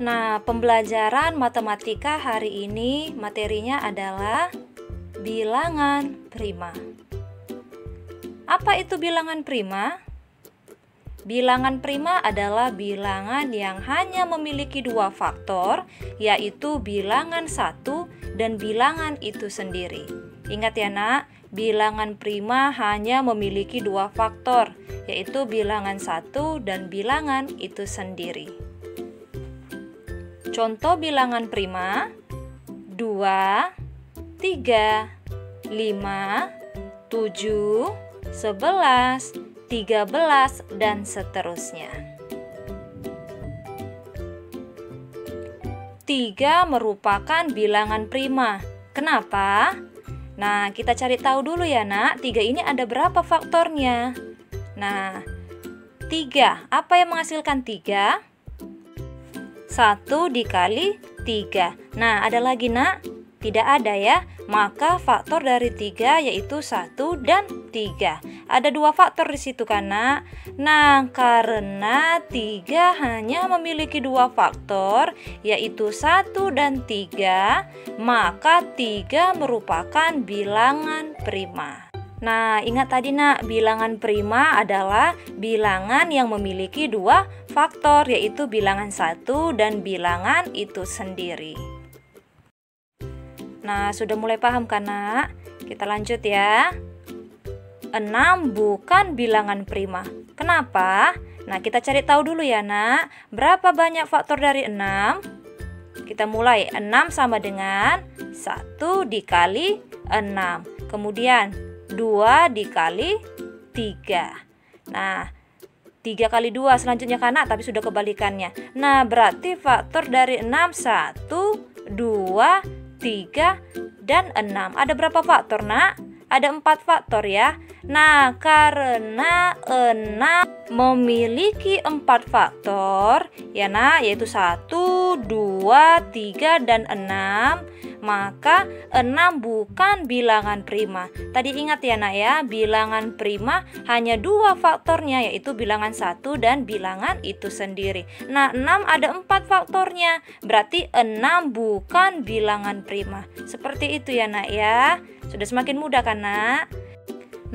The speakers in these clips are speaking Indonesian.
Nah, pembelajaran matematika hari ini materinya adalah bilangan prima. Apa itu bilangan prima? Bilangan prima adalah bilangan yang hanya memiliki dua faktor, yaitu bilangan satu dan bilangan itu sendiri. Ingat ya nak, bilangan prima hanya memiliki dua faktor, yaitu bilangan satu dan bilangan itu sendiri. Contoh bilangan prima: 2, 3, 5, 7, 11, 13, dan seterusnya. 3 merupakan bilangan prima. Kenapa? Nah, kita cari tahu dulu ya nak, 3 ini ada berapa faktornya? Nah, 3, apa yang menghasilkan 3? 1 dikali 3. Nah, ada lagi nak? Tidak ada ya. Maka faktor dari 3 yaitu 1 dan 3. Ada dua faktor di situ kan nak? Nah, karena 3 hanya memiliki dua faktor, yaitu 1 dan 3, maka 3 merupakan bilangan prima. Nah, ingat tadi nak, bilangan prima adalah bilangan yang memiliki dua faktor, yaitu bilangan 1 dan bilangan itu sendiri. Nah, sudah mulai paham kan nak? Kita lanjut ya. 6 bukan bilangan prima. Kenapa? Nah, kita cari tahu dulu ya nak. Berapa banyak faktor dari 6? Kita mulai. 6 sama dengan 1 dikali 6. Kemudian 2 dikali 3. Nah, 3 kali 2 selanjutnya kan nak, tapi sudah kebalikannya. Nah, berarti faktor dari 6 1, 2, 3, dan 6. Ada berapa faktor nak? Ada 4 faktor ya. Nah, karena 6 memiliki 4 faktor ya nak, yaitu 1, 2, 3, dan 6, maka 6 bukan bilangan prima. Tadi ingat ya nak ya, bilangan prima hanya dua faktornya, yaitu bilangan 1 dan bilangan itu sendiri. Nah, 6 ada 4 faktornya, berarti 6 bukan bilangan prima. Seperti itu ya nak ya. Sudah semakin mudah kan nak?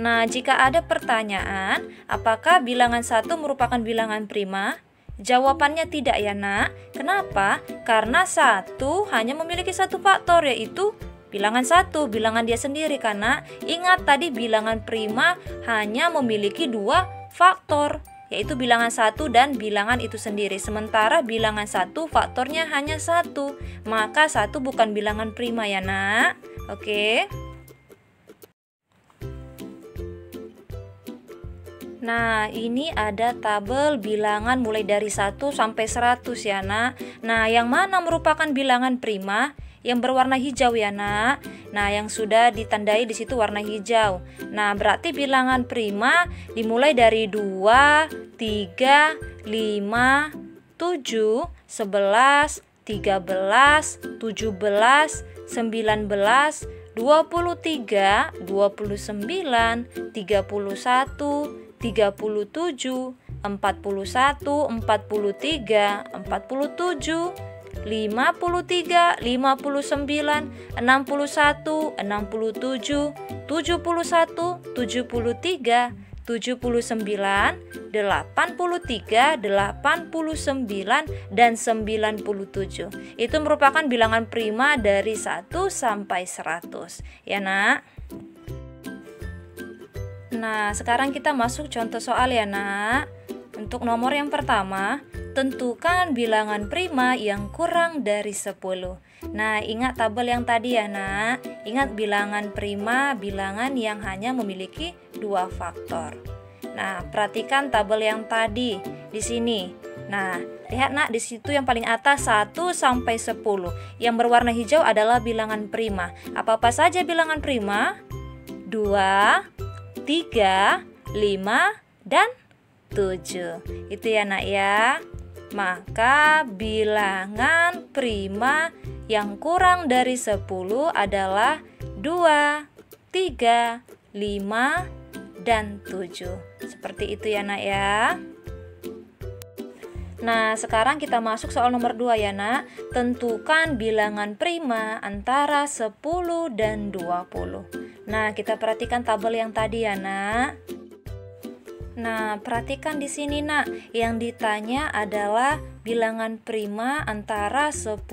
Nah, jika ada pertanyaan, apakah bilangan 1 merupakan bilangan prima? Jawabannya tidak ya nak. Kenapa? Karena 1 hanya memiliki satu faktor, yaitu bilangan 1, bilangan dia sendiri kan nak. Ingat tadi bilangan prima hanya memiliki dua faktor, yaitu bilangan 1 dan bilangan itu sendiri. Sementara bilangan 1 faktornya hanya 1, maka 1 bukan bilangan prima ya nak. Oke. Nah, ini ada tabel bilangan mulai dari 1 sampai 100 ya nak. Nah, yang mana merupakan bilangan prima? Yang berwarna hijau ya nak. Nah, yang sudah ditandai di situ warna hijau. Nah, berarti bilangan prima dimulai dari 2, 3, 5, 7, 11, 13, 17, 19, 23, 29, 31, 37, 41, 43, 47, 53, 59, 61, 67, 71, 73, 79, 83, 89, dan 97. Itu merupakan bilangan prima dari 1 sampai 100. Ya nak? Nah, sekarang kita masuk contoh soal ya nak. Untuk nomor yang pertama, tentukan bilangan prima yang kurang dari 10. Nah, ingat tabel yang tadi ya nak. Ingat bilangan prima, bilangan yang hanya memiliki dua faktor. Nah, perhatikan tabel yang tadi di sini. Nah, lihat nak, di situ yang paling atas 1 sampai 10. Yang berwarna hijau adalah bilangan prima. Apa-apa saja bilangan prima? 2, 3, 5, dan 7. Itu ya nak ya. Maka bilangan prima yang kurang dari 10 adalah 2, 3, 5, dan 7. Seperti itu ya nak ya. Nah, sekarang kita masuk soal nomor 2 ya, Nak. Tentukan bilangan prima antara 10 dan 20. Nah, kita perhatikan tabel yang tadi ya, Nak. Nah, perhatikan di sini, Nak. Yang ditanya adalah bilangan prima antara 10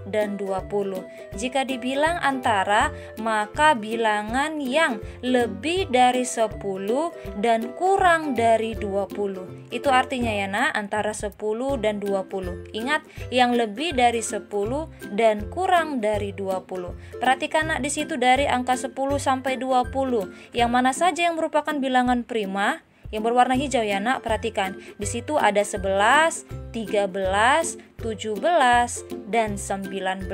dan 20. Jika dibilang antara, maka bilangan yang lebih dari 10 dan kurang dari 20. Itu artinya ya, Nak, antara 10 dan 20. Ingat, yang lebih dari 10 dan kurang dari 20. Perhatikan, Nak, di situ dari angka 10 sampai 20. Yang mana saja yang merupakan bilangan prima? Yang berwarna hijau ya, Nak, perhatikan. Di situ ada 11, 13, 17, dan 19.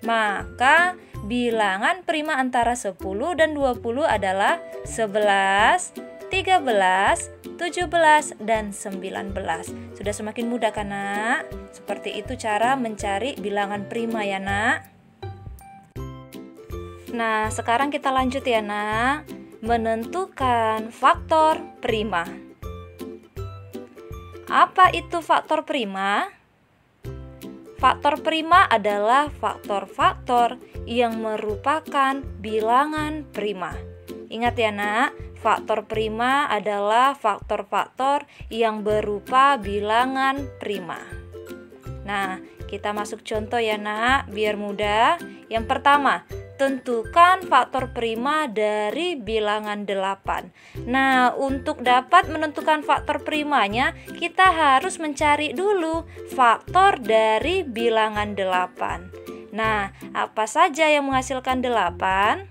Maka bilangan prima antara 10 dan 20 adalah 11, 13, 17, dan 19. Sudah semakin mudah kan, Nak? Seperti itu cara mencari bilangan prima ya, Nak. Nah, sekarang kita lanjut ya, Nak. Menentukan faktor prima. Apa itu faktor prima? Faktor prima adalah faktor-faktor yang merupakan bilangan prima. Ingat ya, Nak, faktor prima adalah faktor-faktor yang berupa bilangan prima. Nah, kita masuk contoh ya, Nak, biar mudah. Yang pertama, tentukan faktor prima dari bilangan 8. Nah, untuk dapat menentukan faktor primanya, kita harus mencari dulu faktor dari bilangan 8. Nah, apa saja yang menghasilkan 8?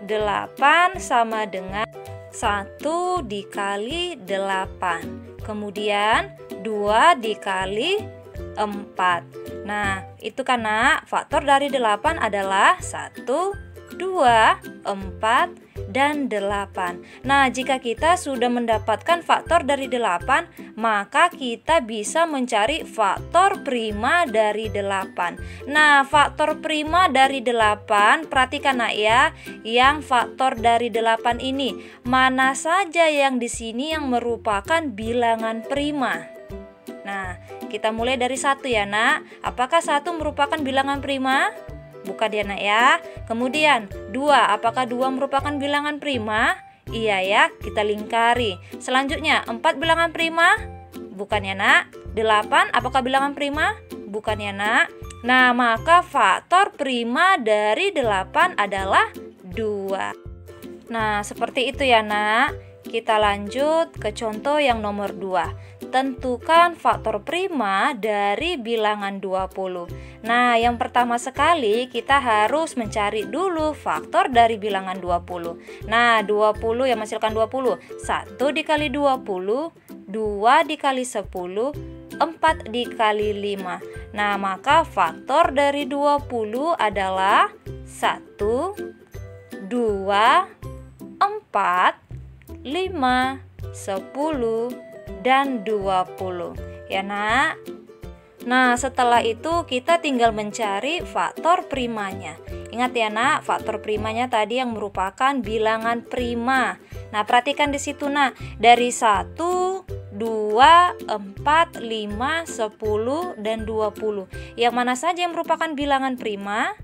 8 sama dengan 1 dikali 8. Kemudian 2 dikali 4. Nah, itu kan, Nak, faktor dari 8 adalah 1, 2, 4, dan 8. Nah, jika kita sudah mendapatkan faktor dari 8, maka kita bisa mencari faktor prima dari 8. Nah, faktor prima dari 8, perhatikan, Nak, ya. Yang faktor dari 8 ini, mana saja yang di sini yang merupakan bilangan prima? Nah, kita mulai dari 1 ya, Nak. Apakah 1 merupakan bilangan prima? Bukan ya, Nak, ya. Kemudian 2, apakah 2 merupakan bilangan prima? Iya ya, kita lingkari. Selanjutnya 4 bilangan prima? Bukan ya, Nak. 8, apakah bilangan prima? Bukan ya, Nak. Nah, maka faktor prima dari 8 adalah 2. Nah, seperti itu ya, Nak. Kita lanjut ke contoh yang nomor 2. Tentukan faktor prima dari bilangan 20. Nah, yang pertama sekali kita harus mencari dulu faktor dari bilangan 20. Nah, 20 yang menghasilkan 20. 1 dikali 20, 2 dikali 10, 4 dikali 5. Nah, maka faktor dari 20 adalah 1, 2, 4, 5, 10, dan 20 ya, Nak. Nah, setelah itu kita tinggal mencari faktor primanya. Ingat ya, Nak, faktor primanya tadi yang merupakan bilangan prima. Nah, perhatikan di situ, Nak, dari 1, 2, 4, 5, 10, dan 20. Yang mana saja yang merupakan bilangan prima?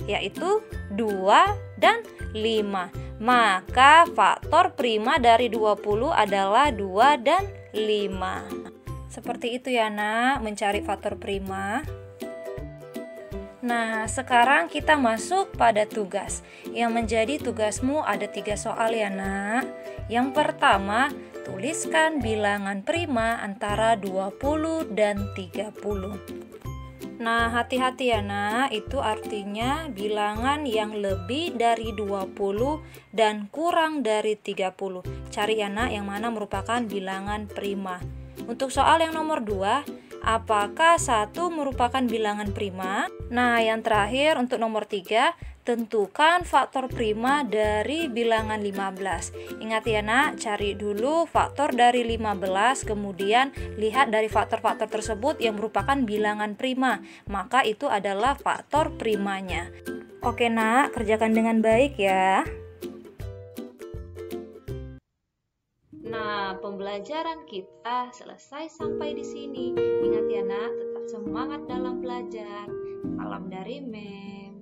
Yaitu 2 dan 5. Maka faktor prima dari 20 adalah 2 dan 5. Seperti itu ya, Nak, mencari faktor prima. Nah, sekarang kita masuk pada tugas. Yang menjadi tugasmu ada 3 soal ya, Nak. Yang pertama, tuliskan bilangan prima antara 20 dan 30. Nah, hati-hati ya, Nak, itu artinya bilangan yang lebih dari 20 dan kurang dari 30. Cari ya, Nak, yang mana merupakan bilangan prima. Untuk soal yang nomor 2, apakah 1 merupakan bilangan prima? Nah, yang terakhir untuk nomor 3, tentukan faktor prima dari bilangan 15. Ingat ya, Nak, cari dulu faktor dari 15, kemudian lihat dari faktor-faktor tersebut yang merupakan bilangan prima. Maka itu adalah faktor primanya. Oke, Nak, kerjakan dengan baik ya. Nah, pembelajaran kita selesai sampai di sini. Ingat ya nak, tetap semangat dalam belajar. Salam dari Mem.